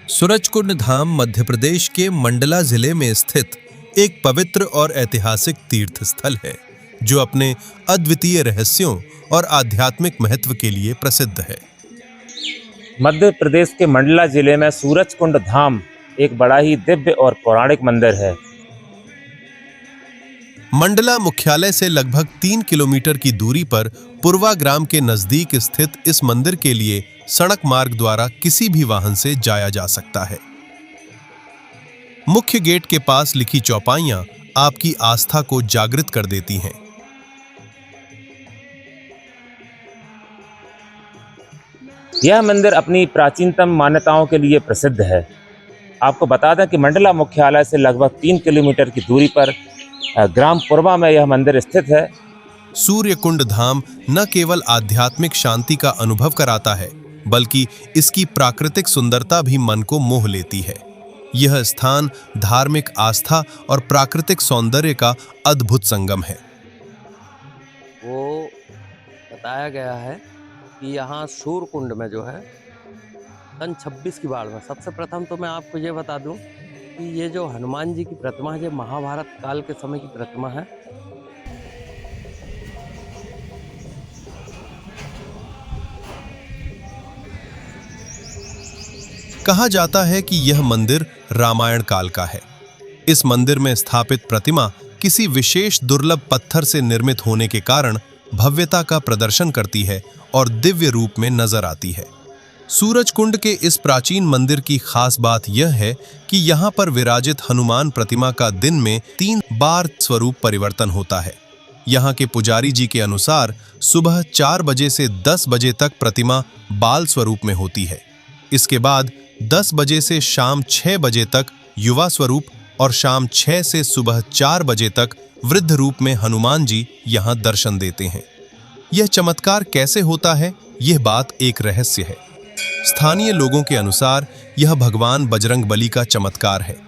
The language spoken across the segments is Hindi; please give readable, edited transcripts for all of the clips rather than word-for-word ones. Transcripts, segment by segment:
सूरजकुंड धाम मध्य प्रदेश के मंडला जिले में स्थित एक पवित्र और ऐतिहासिक तीर्थ स्थल है जो अपने अद्वितीय रहस्यों और आध्यात्मिक महत्व के लिए प्रसिद्ध है। मध्य प्रदेश के मंडला जिले में सूरजकुंड धाम एक बड़ा ही दिव्य और पौराणिक मंदिर है। मंडला मुख्यालय से लगभग 3 किलोमीटर की दूरी पर पुरवा ग्राम के नजदीक स्थित इस मंदिर के लिए सड़क मार्ग द्वारा किसी भी वाहन से जाया जा सकता है। मुख्य गेट के पास लिखी चौपाइयां आपकी आस्था को जागृत कर देती हैं। यह मंदिर अपनी प्राचीनतम मान्यताओं के लिए प्रसिद्ध है। आपको बता दें कि मंडला मुख्यालय से लगभग 3 किलोमीटर की दूरी पर ग्राम पुरवा में यह मंदिर स्थित है। सूर्यकुंड धाम न केवल आध्यात्मिक शांति का अनुभव कराता है, बल्कि इसकी प्राकृतिक सुंदरता भी मन को मोह लेती है। यह स्थान धार्मिक आस्था और प्राकृतिक सौंदर्य का अद्भुत संगम है। वो बताया गया है कि यहाँ सूर्यकुंड में जो है सन 26 की बाढ़ में सबसे प्रथम तो मैं आपको ये बता दूं कि ये जो हनुमान जी की प्रतिमा है, ये महाभारत काल के समय की प्रतिमा है। कहा जाता है कि यह मंदिर रामायण काल का है। इस मंदिर में स्थापित प्रतिमा किसी विशेष दुर्लभ पत्थर से निर्मित होने के कारण भव्यता का प्रदर्शन करती है और दिव्य रूप में नजर आती है। सूरजकुंड के इस प्राचीन मंदिर की खास बात यह है कि यहाँ पर विराजित हनुमान प्रतिमा का दिन में 3 बार स्वरूप परिवर्तन होता है। यहाँ के पुजारी जी के अनुसार सुबह 4 बजे से 10 बजे तक प्रतिमा बाल स्वरूप में होती है। इसके बाद 10 बजे से शाम 6 बजे तक युवा स्वरूप और शाम 6 से सुबह 4 बजे तक वृद्ध रूप में हनुमान जी यहाँ दर्शन देते हैं। यह चमत्कार कैसे होता है, यह बात एक रहस्य है। स्थानीय लोगों के अनुसार यह भगवान बजरंगबली का चमत्कार है।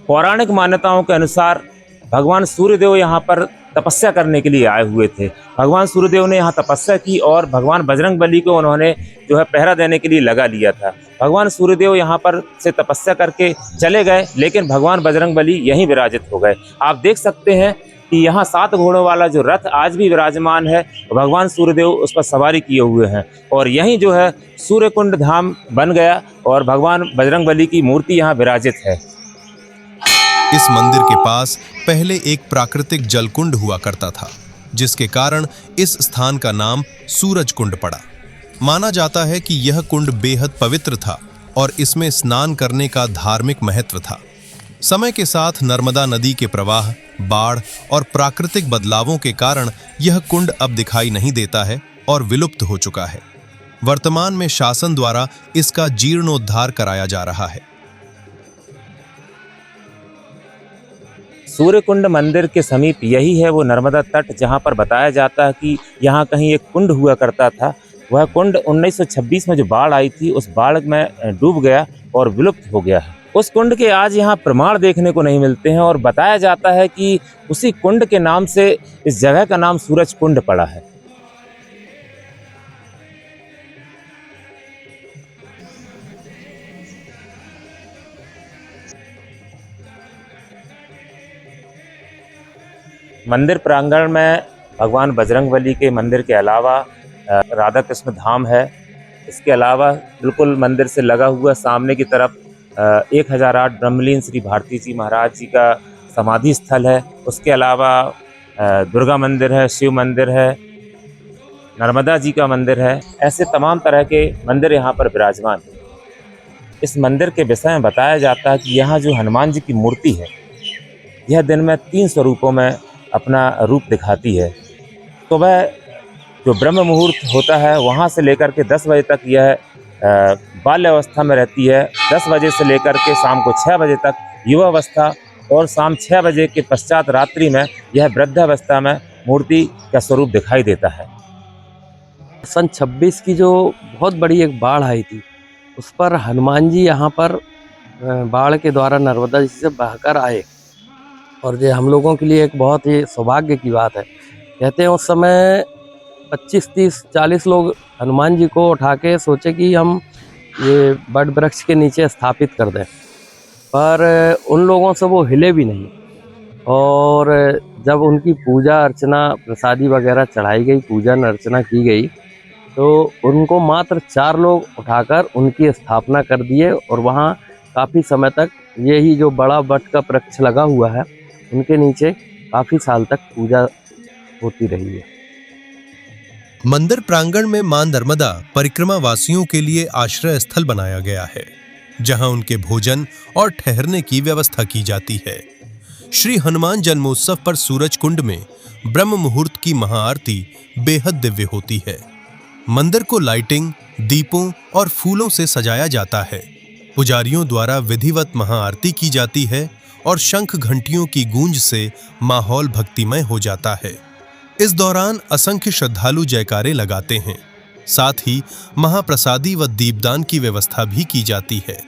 पौराणिक मान्यताओं के अनुसार भगवान सूर्यदेव यहाँ पर तपस्या करने के लिए आए हुए थे। भगवान सूर्यदेव ने यहाँ तपस्या की और भगवान बजरंगबली को उन्होंने जो है पहरा देने के लिए लगा लिया था। भगवान सूर्यदेव यहाँ पर से तपस्या करके चले गए, लेकिन भगवान बजरंगबली यहीं विराजित हो गए। आप देख सकते हैं कि यहाँ 7 घोड़ों वाला जो रथ आज भी विराजमान है, भगवान सूर्यदेव उस पर सवारी किए हुए हैं और यहीं जो है सूर्यकुंड धाम बन गया और भगवान बजरंगबली की मूर्ति यहाँ विराजित है। इस मंदिर के पास पहले एक प्राकृतिक जलकुंड हुआ करता था, जिसके कारण इस स्थान का नाम सूरजकुंड पड़ा। माना जाता है कि यह कुंड बेहद पवित्र था और इसमें स्नान करने का धार्मिक महत्व था। समय के साथ नर्मदा नदी के प्रवाह, बाढ़ और प्राकृतिक बदलावों के कारण यह कुंड अब दिखाई नहीं देता है और विलुप्त हो चुका है। वर्तमान में शासन द्वारा इसका जीर्णोद्धार कराया जा रहा है। सूर्यकुंड मंदिर के समीप यही है वो नर्मदा तट, जहाँ पर बताया जाता है कि यहाँ कहीं एक कुंड हुआ करता था। वह कुंड 1926 में जो बाढ़ आई थी, उस बाढ़ में डूब गया और विलुप्त हो गया है। उस कुंड के आज यहाँ प्रमाण देखने को नहीं मिलते हैं और बताया जाता है कि उसी कुंड के नाम से इस जगह का नाम सूरजकुंड पड़ा है। मंदिर प्रांगण में भगवान बजरंगबली के मंदिर के अलावा राधा कृष्ण धाम है। इसके अलावा बिल्कुल मंदिर से लगा हुआ सामने की तरफ 1008 ब्रह्मलीन श्री भारती जी महाराज जी का समाधि स्थल है। उसके अलावा दुर्गा मंदिर है, शिव मंदिर है, नर्मदा जी का मंदिर है। ऐसे तमाम तरह के मंदिर यहाँ पर विराजमान हैं। इस मंदिर के विषय में बताया जाता है कि यहाँ जो हनुमान जी की मूर्ति है, यह दिन में 3 स्वरूपों में अपना रूप दिखाती है। तो वह जो ब्रह्म मुहूर्त होता है, वहाँ से लेकर के 10 बजे तक यह बाल्य अवस्था में रहती है। 10 बजे से लेकर के शाम को 6 बजे तक युवा अवस्था और शाम 6 बजे के पश्चात रात्रि में यह वृद्धावस्था में मूर्ति का स्वरूप दिखाई देता है। सन 26 की जो बहुत बड़ी एक बाढ़ आई थी, उस पर हनुमान जी यहाँ पर बाढ़ के द्वारा नर्मदा जी से बहकर आए, और ये हम लोगों के लिए एक बहुत ही सौभाग्य की बात है। कहते हैं उस समय 25, 30, 40 लोग हनुमान जी को उठा के सोचे कि हम ये बड़ वृक्ष के नीचे स्थापित कर दें, पर उन लोगों से वो हिले भी नहीं। और जब उनकी पूजा अर्चना, प्रसादी वगैरह चढ़ाई गई, पूजन अर्चना की गई, तो उनको मात्र 4 लोग उठाकर उनकी स्थापना कर दिए, और वहाँ काफ़ी समय तक यही जो बड़ा वट का वृक्ष लगा हुआ है, उनके नीचे काफ़ी साल तक पूजा होती रही है। मंदिर प्रांगण में मां नर्मदा परिक्रमा वासियों के लिए आश्रय स्थल बनाया गया है, जहां उनके भोजन और ठहरने की व्यवस्था की जाती है। श्री हनुमान जन्मोत्सव पर सूरज कुंड में ब्रह्म मुहूर्त की महाआरती बेहद दिव्य होती है। मंदिर को लाइटिंग, दीपों और फूलों से सजाया जाता है। पुजारियों द्वारा विधिवत महाआरती की जाती है और शंख घंटियों की गूंज से माहौल भक्तिमय हो जाता है। इस दौरान असंख्य श्रद्धालु जयकारे लगाते हैं। साथ ही महाप्रसादी व दीपदान की व्यवस्था भी की जाती है।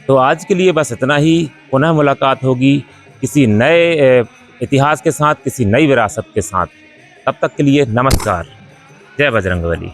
तो आज के लिए बस इतना ही। पुनः मुलाकात होगी किसी नए इतिहास के साथ, किसी नई विरासत के साथ। तब तक के लिए नमस्कार। जय बजरंगबली।